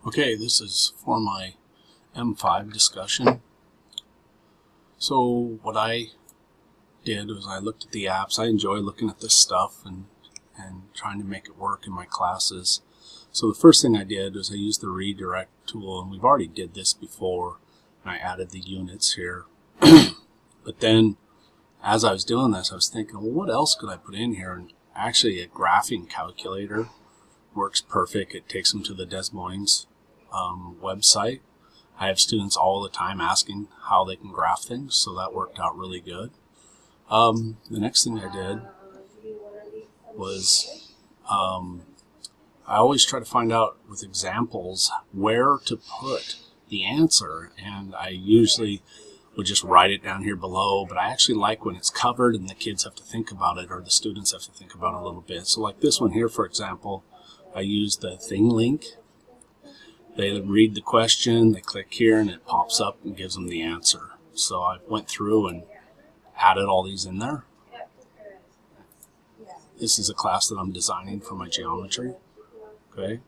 Okay, this is for my M5 discussion. So what I did was I looked at the apps. I enjoy looking at this stuff and trying to make it work in my classes. So the first thing I did was I used the redirect tool, and we've already did this before, and I added the units here. But then as I was doing this, I was thinking, well, what else could I put in here? And actually a graphing calculator works perfect. It takes them to the Des Moines website. I have students all the time asking how they can graph things, so that worked out really good. The next thing I did was I always try to find out with examples where to put the answer, and I usually would just write it down here below, but I actually like when it's covered and the kids have to think about it, or the students have to think about it a little bit. So like this one here, for example, I use the thing link. They read the question, they click here, and it pops up and gives them the answer. So I went through and added all these in there. This is a class that I'm designing for my geometry. Okay.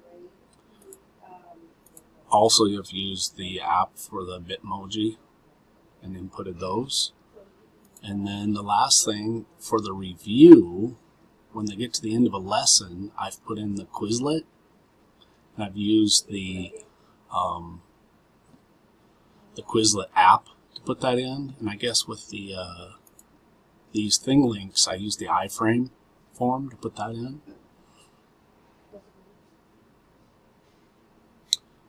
Also, you have used the app for the Bitmoji and inputted those. And then the last thing for the review, when they get to the end of a lesson, I've put in the Quizlet. And I've used the Quizlet app to put that in. And I guess with the these thing links, I use the iframe form to put that in.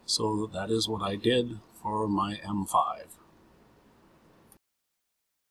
So that is what I did for my M5.